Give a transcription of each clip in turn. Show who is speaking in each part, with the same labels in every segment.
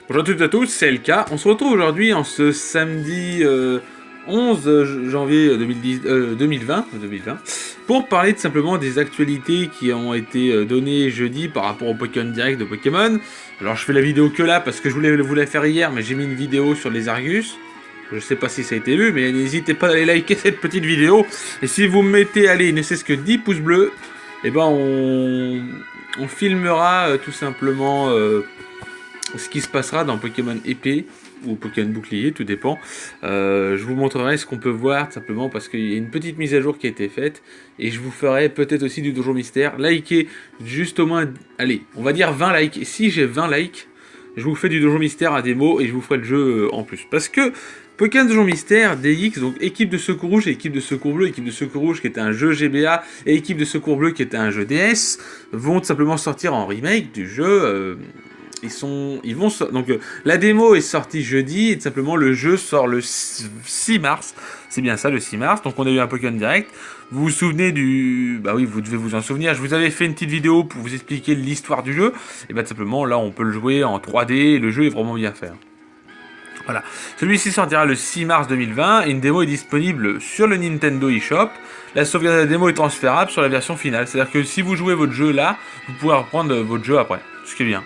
Speaker 1: Bonjour à toutes et à tous, c'est LK. On se retrouve aujourd'hui en ce samedi 11 janvier 2020 pour parler tout simplement des actualités qui ont été données jeudi par rapport au Pokémon Direct de Pokémon. Alors je fais la vidéo que là parce que je voulais vous la faire hier, mais j'ai mis une vidéo sur les Argus. Je sais pas si ça a été vu, mais n'hésitez pas à aller liker cette petite vidéo. Et si vous mettez, allez, ne serait-ce que 10 pouces bleus, et ben on filmera tout simplement ce qui se passera dans Pokémon épée ou Pokémon bouclier, tout dépend. Je vous montrerai ce qu'on peut voir tout simplement parce qu'il y a une petite mise à jour qui a été faite et je vous ferai peut-être aussi du donjon mystère. Likez juste au moins, allez, on va dire 20 likes. Si j'ai 20 likes, je vous fais du donjon mystère à démo et je vous ferai le jeu en plus. Parce que Pokémon Donjon Mystère, DX, donc équipe de secours rouge et équipe de secours bleu, équipe de secours rouge qui était un jeu GBA et équipe de secours bleu qui était un jeu DS, vont tout simplement sortir en remake du jeu. Donc la démo est sortie jeudi et tout simplement le jeu sort le 6 mars. C'est bien ça, le 6 mars. Donc on a eu un Pokémon Direct. Vous vous souvenez du... Bah oui, vous devez vous en souvenir. Je vous avais fait une petite vidéo pour vous expliquer l'histoire du jeu. Et bah tout simplement, là on peut le jouer en 3D. Le jeu est vraiment bien fait. Voilà. Celui-ci sortira le 6 mars 2020 et une démo est disponible sur le Nintendo eShop. La sauvegarde de la démo est transférable sur la version finale. C'est-à-dire que si vous jouez votre jeu là, vous pouvez reprendre votre jeu après. Ce qui est bien.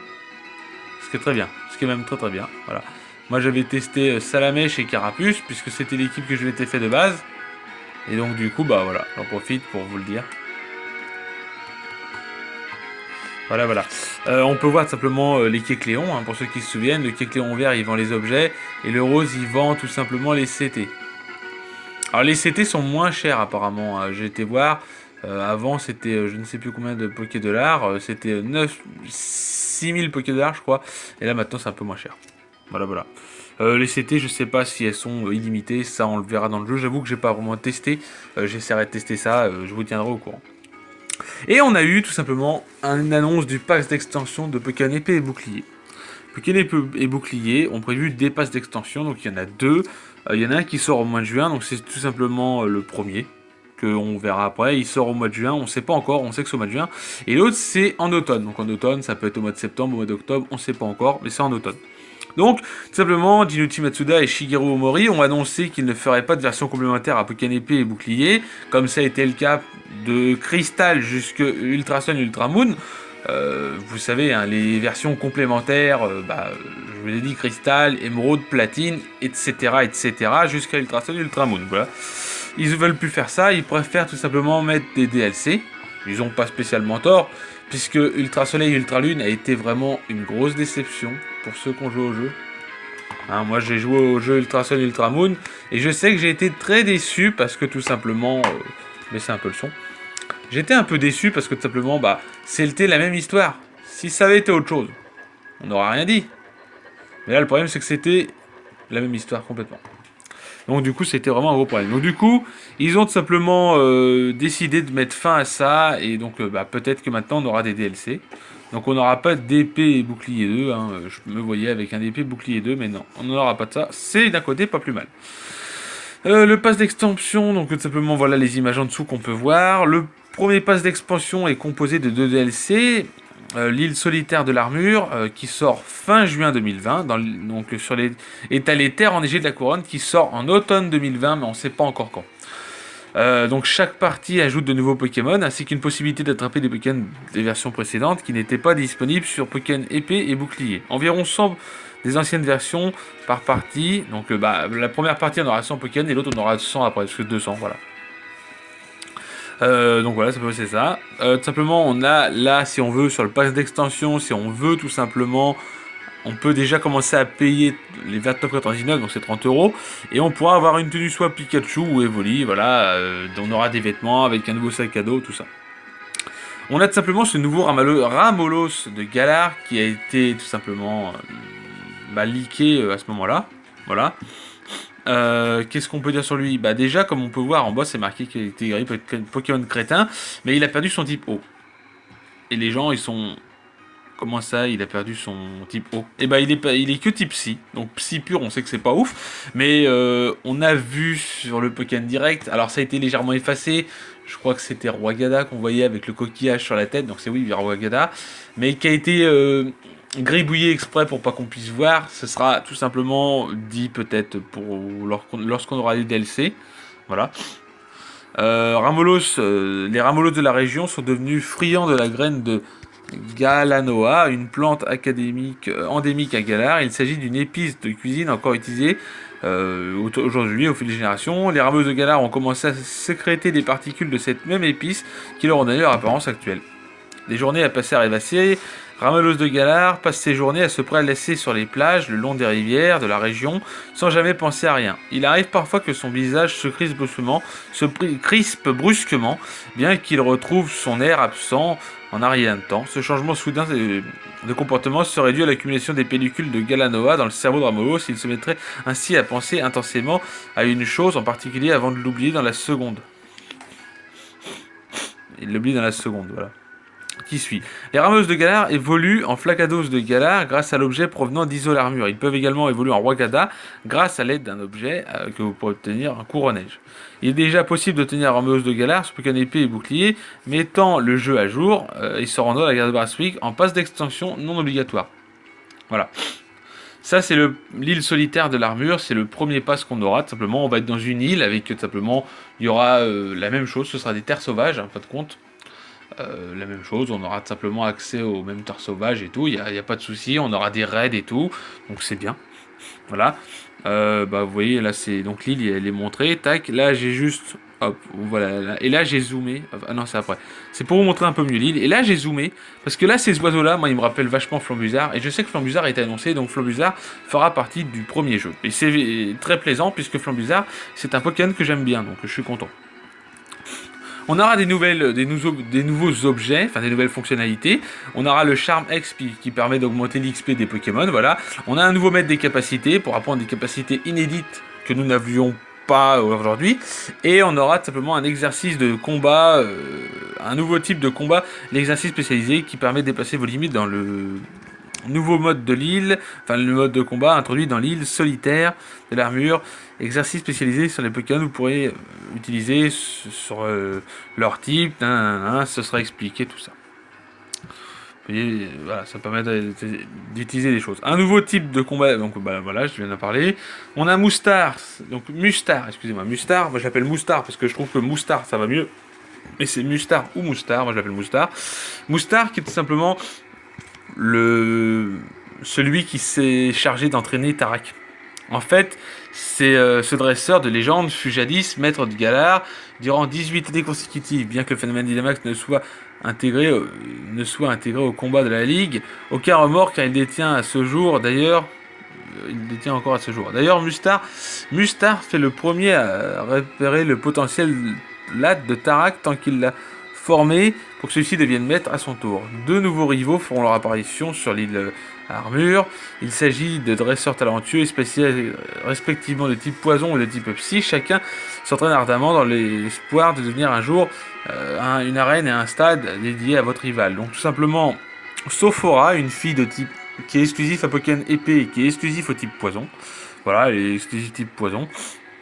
Speaker 1: Ce qui est très bien. Ce qui est même très très bien. Voilà. Moi j'avais testé Salamèche et Carapuce puisque c'était l'équipe que je m'étais fait de base. Et donc du coup bah voilà, j'en profite pour vous le dire. Voilà. On peut voir tout simplement les Kecléons, hein, pour ceux qui se souviennent. Le Kecléon vert, il vend les objets. Et le rose, il vend tout simplement les CT. Alors les CT sont moins chers apparemment. Hein. J'ai été voir. Avant, c'était je ne sais plus combien de Poké-Dollars. C'était 6000 Poké-Dollars, je crois. Et là, maintenant, c'est un peu moins cher. Voilà. Les CT, je sais pas si elles sont illimitées. Ça, on le verra dans le jeu. J'avoue que j'ai pas vraiment testé. J'essaierai de tester ça. Je vous tiendrai au courant. Et on a eu tout simplement une annonce du pass d'extension de Pokémon épée et bouclier. Pokémon épée et bouclier ont prévu des passes d'extension, donc il y en a deux. Il y en a un qui sort au mois de juin, donc c'est tout simplement le premier, qu'on verra après. Il sort au mois de juin, on ne sait pas encore, on sait que c'est au mois de juin. Et l'autre c'est en automne, donc en automne ça peut être au mois de septembre, au mois d'octobre, on ne sait pas encore, mais c'est en automne. Donc, tout simplement, Junichi Matsuda et Shigeru Omori ont annoncé qu'ils ne feraient pas de version complémentaire à Pokémon épée et bouclier, comme ça a été le cas de Crystal jusqu'à Ultra Sun, Ultra Moon. Vous savez, hein, les versions complémentaires, je vous ai dit Crystal, Émeraude, Platine, etc., jusqu'à Ultra Sun, Ultra Moon. Voilà. Ils ne veulent plus faire ça, ils préfèrent tout simplement mettre des DLC. Ils n'ont pas spécialement tort, puisque Ultra Soleil et Ultra Lune a été vraiment une grosse déception pour ceux qui ont joué au jeu. Hein, moi j'ai joué au jeu Ultra Sun, Ultra Moon, et je sais que j'ai été très déçu parce que tout simplement, baissez un peu le son, j'étais un peu déçu parce que tout simplement, c'était la même histoire. Si ça avait été autre chose, on n'aurait rien dit. Mais là le problème c'est que c'était la même histoire complètement. Donc du coup c'était vraiment un gros problème. Donc du coup ils ont tout simplement décidé de mettre fin à ça. Et donc peut-être que maintenant on aura des DLC. Donc on n'aura pas d'épée et bouclier 2. Hein. Je me voyais avec un épée et bouclier 2. Mais non, on n'aura pas de ça. C'est d'un côté pas plus mal. Le pass d'extension. Donc tout simplement voilà les images en dessous qu'on peut voir. Le premier pass d'expansion est composé de 2 DLC. L'île solitaire de l'armure qui sort fin juin 2020 donc sur les et t'as les terres enneigées de la couronne qui sort en automne 2020 mais on sait pas encore quand. Donc chaque partie ajoute de nouveaux Pokémon ainsi qu'une possibilité d'attraper des Pokémon des versions précédentes qui n'étaient pas disponibles sur Pokémon épée et bouclier. Environ 100 des anciennes versions par partie. Donc la première partie on aura 100 Pokémon et l'autre on aura 100 après parce que 200 voilà. Donc voilà, c'est ça. Tout simplement, on a là, si on veut, sur le pass d'extension, si on veut tout simplement, on peut déjà commencer à payer les 29,99, donc c'est 30 €. Et on pourra avoir une tenue soit Pikachu ou Evoli, voilà. On aura des vêtements avec un nouveau sac à dos, tout ça. On a tout simplement ce nouveau Ramolos de Galar qui a été tout simplement leaké à ce moment-là. Voilà. Qu'est-ce qu'on peut dire sur lui? Déjà, comme on peut voir en bas, c'est marqué qu'il a été guéri Pokémon crétin, mais il a perdu son type O. Et les gens, ils sont... Comment ça, il a perdu son type O? Et il est que type Psy. Donc Psy pur, on sait que c'est pas ouf. Mais on a vu sur le Pokémon Direct, alors ça a été légèrement effacé. Je crois que c'était Roi Gada qu'on voyait avec le coquillage sur la tête. Donc c'est oui, Roi Gada. Mais qui a été gribouillé exprès pour pas qu'on puisse voir. Ce sera tout simplement dit peut-être pour lorsqu'on aura les DLC. Voilà. Les Ramolos de la région sont devenus friands de la graine de Galanoa, une plante endémique à Galar. Il s'agit d'une épice de cuisine encore utilisée aujourd'hui au fil des générations. Les Ramolos de Galar ont commencé à sécréter des particules de cette même épice qui leur ont donné leur apparence actuelle. Des journées à passer à rêvasser. Ramelos de Galar passe ses journées à se prélasser sur les plages, le long des rivières de la région, sans jamais penser à rien. Il arrive parfois que son visage se crispe brusquement, bien qu'il retrouve son air absent en un rien de temps. Ce changement soudain de comportement serait dû à l'accumulation des pellicules de Galanoa dans le cerveau de Ramelos. Il se mettrait ainsi à penser intensément à une chose en particulier avant de l'oublier dans la seconde. Il l'oublie dans la seconde, voilà. Qui suit. Les Ramelos de Galar évoluent en Flacados de Galar grâce à l'objet provenant d'Isolarmure. Ils peuvent également évoluer en Wagada grâce à l'aide d'un objet que vous pourrez obtenir un couronnage. Il est déjà possible d'obtenir un Ramelos de Galar sur qu'un épée et bouclier, mettant le jeu à jour et se rendant à la guerre de Brasswick en passe d'extension non obligatoire. Voilà. Ça, c'est l'île solitaire de l'armure, c'est le premier pass qu'on aura. Tout simplement, on va être dans une île avec tout simplement, il y aura la même chose, ce sera des terres sauvages, en fin de compte. La même chose, on aura simplement accès aux mêmes terres sauvages et tout, il n'y a pas de souci, on aura des raids et tout, donc c'est bien. Voilà. Vous voyez, là, c'est donc l'île, elle est montrée, tac, là j'ai juste, hop, voilà, et là j'ai zoomé, ah non, c'est après, c'est pour vous montrer un peu mieux l'île, et là j'ai zoomé, parce que là, ces oiseaux-là, moi, ils me rappellent vachement Flambusard, et je sais que Flambusard a été annoncé, donc Flambusard fera partie du premier jeu, et c'est très plaisant, puisque Flambusard, c'est un Pokémon que j'aime bien, donc je suis content. On aura des nouveaux objets, enfin des nouvelles fonctionnalités. On aura le Charme X qui permet d'augmenter l'XP des Pokémon, voilà. On a un nouveau maître des capacités pour apprendre des capacités inédites que nous n'avions pas aujourd'hui. Et on aura tout simplement un exercice de combat, un nouveau type de combat, l'exercice spécialisé qui permet de dépasser vos limites dans le nouveau mode de l'île, enfin le mode de combat introduit dans l'île solitaire de l'armure. Exercice spécialisé sur les Pokémon, vous pourrez utiliser sur leur type, ce sera expliqué tout ça. Et voilà, ça permet d'utiliser des choses. Un nouveau type de combat, donc voilà, je viens d'en parler. On a Moustar, donc Mustar, excusez-moi, Mustar, moi je l'appelle Moustar parce que je trouve que Moustar ça va mieux. Mais c'est Mustar ou Moustar, moi je l'appelle Moustar. Moustar qui est tout simplement celui qui s'est chargé d'entraîner Tarak. En fait, c'est ce dresseur de légende fut jadis maître de Galar durant 18 années consécutives, bien que le phénomène Dynamax ne soit intégré au combat de la Ligue. Aucun remords car il détient à ce jour, d'ailleurs, il détient encore à ce jour. D'ailleurs, Mustar fait le premier à repérer le potentiel latte de Tarak tant qu'il l'a formé pour que celui-ci devienne maître à son tour. Deux nouveaux rivaux feront leur apparition sur l'île Armure. Il s'agit de dresseurs talentueux et spécialisés respectivement de type poison ou de type psy. Chacun s'entraîne ardemment dans l'espoir de devenir un jour une arène et un stade dédié à votre rival. Donc tout simplement, Sophora, une fille de type qui est exclusif à Pokémon épée et qui est exclusif au type poison. Voilà, elle est exclusive type poison.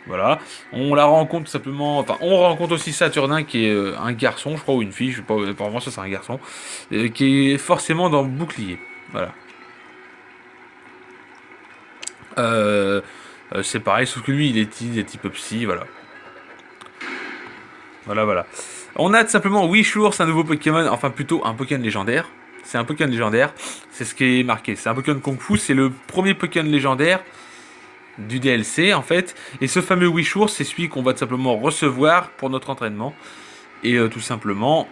Speaker 1: Voilà, on la rencontre tout simplement, enfin on rencontre aussi Saturnin qui est un garçon, je crois, ou une fille, je sais pas, apparemment ça c'est un garçon, qui est forcément dans Bouclier, voilà. C'est pareil, sauf que lui il est type psy, voilà. Voilà. On a tout simplement Wishour, c'est un nouveau Pokémon, enfin plutôt un Pokémon légendaire. C'est un Pokémon légendaire, c'est ce qui est marqué, c'est un Pokémon Kung Fu, c'est le premier Pokémon légendaire du DLC en fait, et ce fameux Wishour c'est celui qu'on va tout simplement recevoir pour notre entraînement, et tout simplement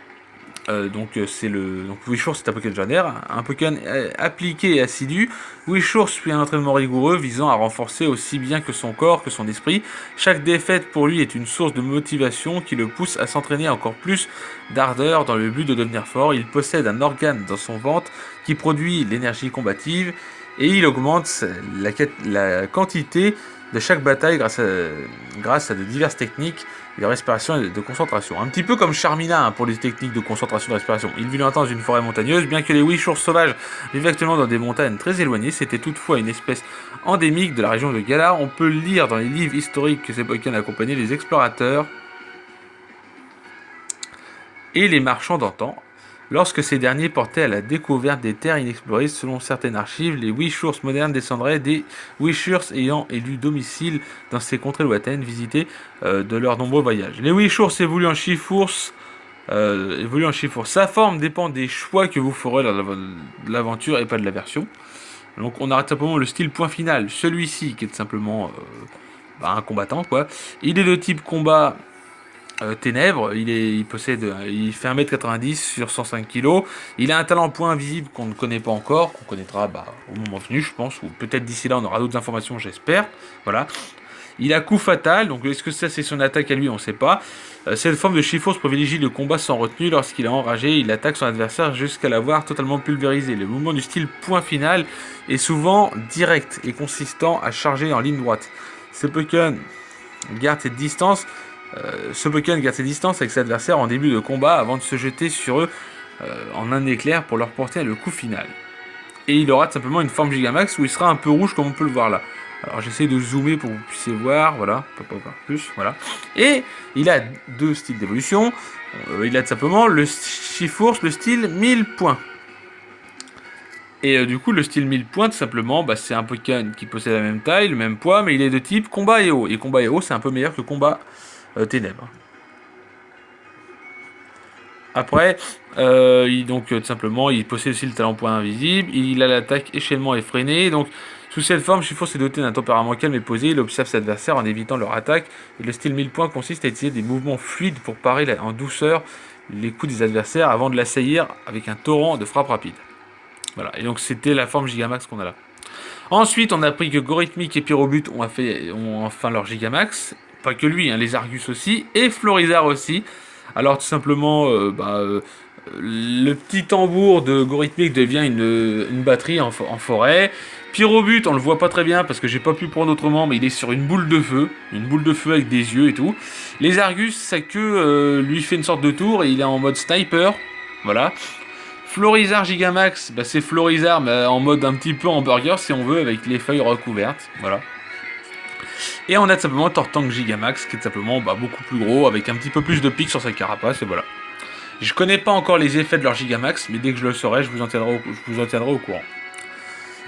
Speaker 1: Wishour c'est un Pokémon légendaire, un Pokémon appliqué et assidu. Wishour suit un entraînement rigoureux visant à renforcer aussi bien que son corps que son esprit. Chaque défaite pour lui est une source de motivation qui le pousse à s'entraîner encore plus d'ardeur dans le but de devenir fort. Il possède un organe dans son ventre qui produit l'énergie combative et il augmente la quantité de chaque bataille grâce à de diverses techniques de respiration et de concentration. Un petit peu comme Charmina pour les techniques de concentration et de respiration. Il vit longtemps dans une forêt montagneuse, bien que les Wishours sauvages vivent actuellement dans des montagnes très éloignées, c'était toutefois une espèce endémique de la région de Galar. On peut lire dans les livres historiques que ces Pokémon accompagnaient les explorateurs et les marchands d'antan. lorsque ces derniers portaient à la découverte des terres inexplorées. Selon certaines archives, les Wishurs modernes descendraient des Wishurs ayant élu domicile dans ces contrées lointaines visitées de leurs nombreux voyages. Les Wishurs évoluent en Chifours. Sa forme dépend des choix que vous ferez lors de l'aventure et pas de la version. Donc on arrête simplement le style point final, celui-ci qui est simplement un combattant quoi. Il est de type combat ténèbres, il fait 1m90 sur 105 kg. Il a un talent point invisible qu'on ne connaît pas encore, qu'on connaîtra au moment venu je pense, ou peut-être d'ici là on aura d'autres informations j'espère. Voilà. Il a coup fatal, donc est-ce que ça c'est son attaque à lui, on ne sait pas. Cette forme de Chifours privilégie le combat sans retenue. Lorsqu'il est enragé, il attaque son adversaire jusqu'à l'avoir totalement pulvérisé. Le mouvement du style point final est souvent direct et consistant à charger en ligne droite. Ce Pokémon garde cette distance avec ses adversaires en début de combat avant de se jeter sur eux en un éclair pour leur porter le coup final. Et il aura tout simplement une forme Gigamax où il sera un peu rouge comme on peut le voir là. Alors j'essaie de zoomer pour que vous puissiez voir, voilà, pas voir plus, voilà. Et il a deux styles d'évolution. Il a tout simplement le Chifours, le style 1000 points. Et du coup, le style 1000 points, tout simplement, c'est un Pokémon qui possède la même taille, le même poids, mais il est de type combat et eau. Et combat et eau, c'est un peu meilleur que combat ténèbres. Après, tout simplement, il possède aussi le talent point invisible, il a l'attaque échaînement effréné, donc sous cette forme, Chifours est doté d'un tempérament calme et posé, il observe ses adversaires en évitant leur attaque, et le style 1000 points consiste à utiliser des mouvements fluides pour parer en douceur les coups des adversaires avant de l'assaillir avec un torrent de frappe rapide. Voilà, et donc c'était la forme Gigamax qu'on a là. Ensuite, on a appris que Gorithmic et Pyrobut ont enfin leur Gigamax, pas que lui, les Argus aussi, et Florizarre aussi. Alors tout simplement, le petit tambour de Gorithmic devient une batterie en forêt. Pyrobut, on le voit pas très bien parce que j'ai pas pu prendre autrement, mais il est sur une boule de feu avec des yeux et tout. Les Argus, sa queue lui fait une sorte de tour et il est en mode sniper, voilà. Florizarre Gigamax, c'est Florizarre mais en mode un petit peu hamburger si on veut, avec les feuilles recouvertes, voilà. Et on a tout simplement Tortank Gigamax, qui est simplement beaucoup plus gros, avec un petit peu plus de pics sur sa carapace, et voilà. Je connais pas encore les effets de leur Gigamax, mais dès que je le saurai, je vous en tiendrai au courant.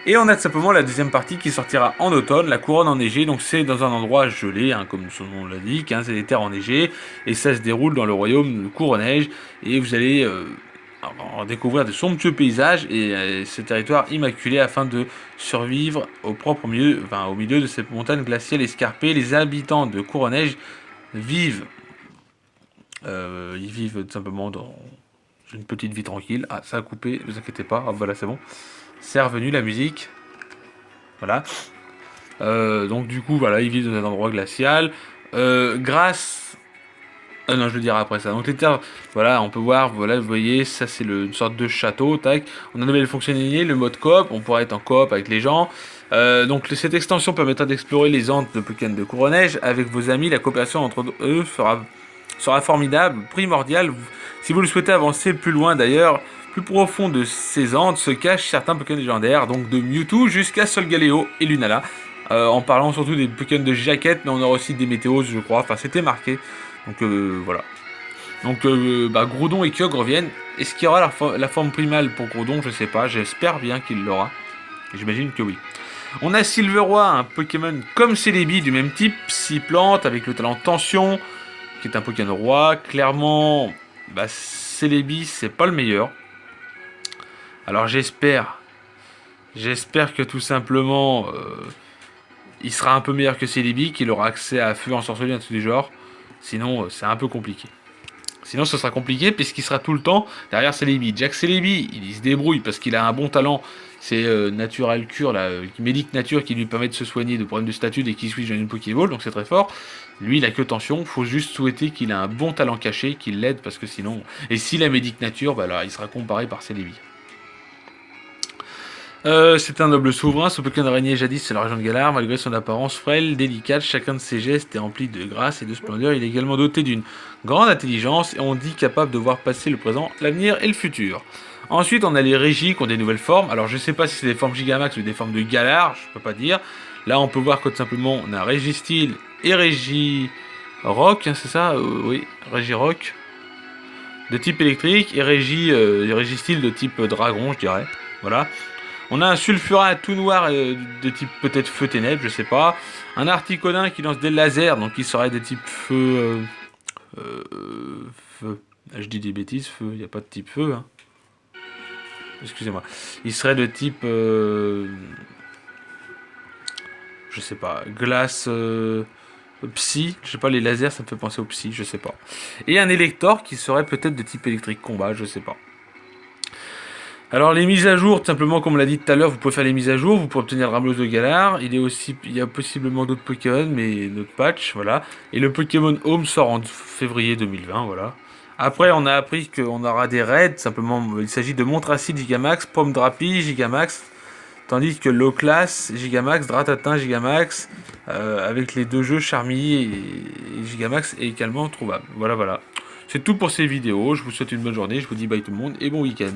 Speaker 1: Et on a tout simplement la deuxième partie qui sortira en automne, la couronne enneigée, donc c'est dans un endroit gelé, comme son nom l'indique, c'est des terres enneigées, et ça se déroule dans le royaume de Courneige, et vous allez découvrir de somptueux paysages et ce territoire immaculé afin de survivre au milieu de cette montagne glaciale escarpée. Les habitants de Courneige vivent tout simplement dans une petite vie tranquille. Ah, ça a coupé, ne vous inquiétez pas. Ah, voilà, c'est bon. C'est revenu la musique. Voilà. Donc du coup, voilà, ils vivent dans un endroit glacial. Non, je le dirai après ça. Donc les terres, voilà, on peut voir, voilà, vous voyez, ça c'est une sorte de château, tac. On a nommé le fonctionnement, le mode coop, on pourra être en coop avec les gens. Donc cette extension permettra d'explorer les andes de Pokémon de Courneige avec vos amis. La coopération entre eux sera formidable, primordiale. Si vous le souhaitez avancer plus loin d'ailleurs, plus profond de ces andes se cachent certains Pokémon légendaires, donc de Mewtwo jusqu'à Solgaleo et Lunala. En parlant surtout des Pokémon de Jaquette, mais on aura aussi des Météos, je crois. Enfin, c'était marqué. Donc voilà. Donc Groudon et Kyogre reviennent. Est-ce qu'il y aura la forme primale pour Groudon? Je sais pas. J'espère bien qu'il l'aura. J'imagine que oui. On a Silveroy, un Pokémon comme Celebi du même type, Psy-Plante avec le talent Tension, qui est un Pokémon roi. Clairement, Celebi c'est pas le meilleur. Alors j'espère que tout simplement il sera un peu meilleur que Celebi, qu'il aura accès à feu ensorcelé, à tous les genres. Sinon, c'est un peu compliqué. Sinon, ce sera compliqué puisqu'il sera tout le temps derrière Celebi. Jack Celebi, il se débrouille parce qu'il a un bon talent. C'est Natural Cure, Médic Nature, qui lui permet de se soigner de problèmes de statut dès qu'il switch dans une Pokéball, donc c'est très fort. Lui, il a que tension. Faut juste souhaiter qu'il ait un bon talent caché, qu'il l'aide parce que sinon. Et s'il a Médic Nature, alors il sera comparé par Celebi. C'est un noble souverain, ce Pokémon araignée jadis c'est la région de Galar, malgré son apparence frêle, délicate, chacun de ses gestes est rempli de grâce et de splendeur, il est également doté d'une grande intelligence, et on dit capable de voir passer le présent, l'avenir et le futur. Ensuite on a les Régis qui ont des nouvelles formes, alors je sais pas si c'est des formes Gigamax ou des formes de Galar, je peux pas dire. Là on peut voir que tout simplement on a Régistyle et Régirock, c'est ça, oui, Régirock. de type électrique et Régistyle de type dragon, je dirais. Voilà. On a un Sulfurin tout noir de type peut-être feu ténèbres, je sais pas. Un Articodin qui lance des lasers, donc il serait de type feu. Feu. Je dis des bêtises, feu, il n'y a pas de type feu. Hein. Excusez-moi. Il serait de type. Je sais pas. Glace. Psy. Je sais pas, les lasers, ça me fait penser au psy, je sais pas. Et un Elector qui serait peut-être de type électrique combat, je sais pas. Alors les mises à jour, tout simplement comme on l'a dit tout à l'heure, vous pouvez faire les mises à jour, vous pouvez obtenir le Ramlos de Galar, il y a possiblement d'autres Pokémon, mais d'autres patchs, voilà. Et le Pokémon Home sort en février 2020, voilà. Après, on a appris qu'on aura des raids, simplement, il s'agit de Montracid Gigamax, Pomme Drapi Gigamax, tandis que Low Class Gigamax, Dratatin Gigamax, avec les deux jeux Charmilly et Gigamax est également trouvable. Voilà, voilà. C'est tout pour ces vidéos, je vous souhaite une bonne journée, je vous dis bye tout le monde et bon week-end.